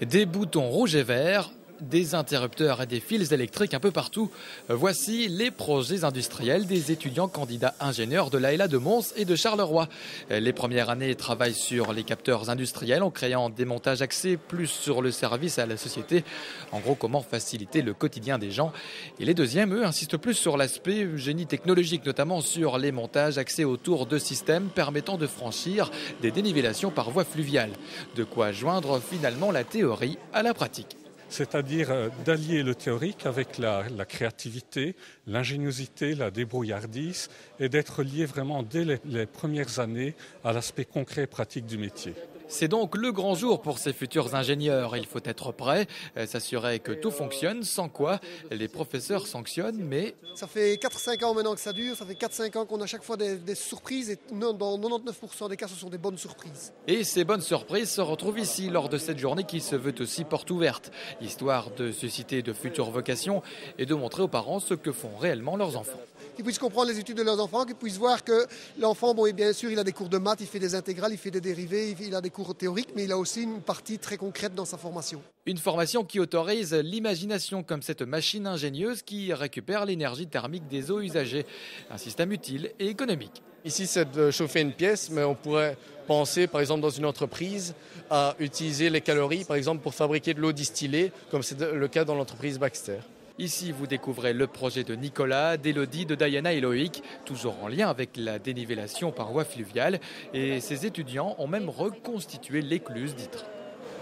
Des boutons rouges et verts, des interrupteurs et des fils électriques un peu partout. Voici les projets industriels des étudiants candidats ingénieurs de l'AELA de Mons et de Charleroi. Les premières années travaillent sur les capteurs industriels en créant des montages axés plus sur le service à la société. En gros, comment faciliter le quotidien des gens. Et les deuxièmes, eux, insistent plus sur l'aspect génie technologique, notamment sur les montages axés autour de systèmes permettant de franchir des dénivellations par voie fluviale. De quoi joindre finalement la théorie à la pratique. C'est-à-dire d'allier le théorique avec la créativité, l'ingéniosité, la débrouillardise et d'être lié vraiment dès les premières années à l'aspect concret et pratique du métier. C'est donc le grand jour pour ces futurs ingénieurs. Il faut être prêt, s'assurer que tout fonctionne, sans quoi les professeurs sanctionnent, mais... Ça fait 4-5 ans maintenant que ça dure, ça fait 4-5 ans qu'on a chaque fois des surprises et dans 99% des cas ce sont des bonnes surprises. Et ces bonnes surprises se retrouvent ici lors de cette journée qui se veut aussi porte ouverte, histoire de susciter de futures vocations et de montrer aux parents ce que font réellement leurs enfants. Qu'ils puissent comprendre les études de leurs enfants, qu'ils puissent voir que l'enfant, bon, et bien sûr, il a des cours de maths, il fait des intégrales, il fait des dérivés, il a des cours théoriques, mais il a aussi une partie très concrète dans sa formation. Une formation qui autorise l'imagination, comme cette machine ingénieuse qui récupère l'énergie thermique des eaux usagées. Un système utile et économique. Ici, c'est de chauffer une pièce, mais on pourrait penser, par exemple, dans une entreprise, à utiliser les calories, par exemple, pour fabriquer de l'eau distillée, comme c'est le cas dans l'entreprise Baxter. Ici, vous découvrez le projet de Nicolas, d'Élodie, de Diana et Loïc, toujours en lien avec la dénivellation par voie fluviale. Et ces étudiants ont même reconstitué l'écluse d'Ytre.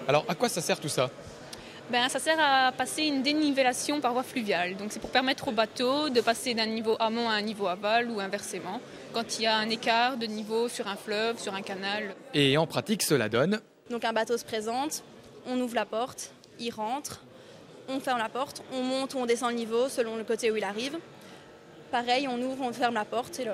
Alors, à quoi ça sert tout ça ? Ça sert à passer une dénivellation par voie fluviale. Donc c'est pour permettre au bateau de passer d'un niveau amont à un niveau aval ou inversement, quand il y a un écart de niveau sur un fleuve, sur un canal. Et en pratique, cela donne... Donc un bateau se présente, on ouvre la porte, il rentre. On ferme la porte, on monte ou on descend le niveau selon le côté où il arrive. Pareil, on ouvre, on ferme la porte et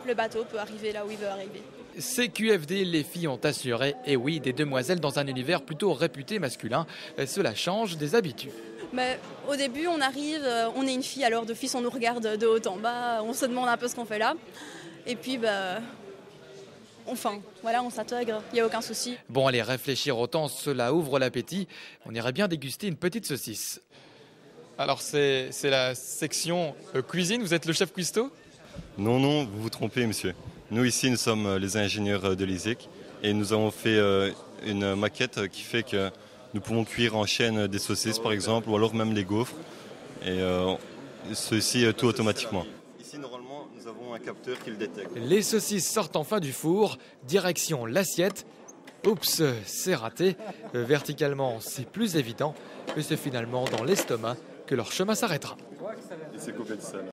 le bateau peut arriver là où il veut arriver. CQFD, les filles ont assuré, et oui, des demoiselles dans un univers plutôt réputé masculin. Cela change des habitudes. Mais au début, on arrive, on est une fille, alors d'office on nous regarde de haut en bas, on se demande un peu ce qu'on fait là. Et puis, on s'intègre, il n'y a aucun souci. Bon, allez, réfléchir autant, cela ouvre l'appétit. On irait bien déguster une petite saucisse. Alors, c'est la section cuisine, vous êtes le chef cuistot ? Non, vous vous trompez, monsieur. Nous, ici, nous sommes les ingénieurs de l'ISEC et nous avons fait une maquette qui fait que nous pouvons cuire en chaîne des saucisses, par exemple, ou alors même les gaufres, et ceci tout automatiquement. Ici, normalement, nous avons un capteur qui le détecte. Les saucisses sortent enfin du four, direction l'assiette. Oups, c'est raté. Verticalement, c'est plus évident, mais c'est finalement dans l'estomac que leur chemin s'arrêtera. Et c'est coupé de sel.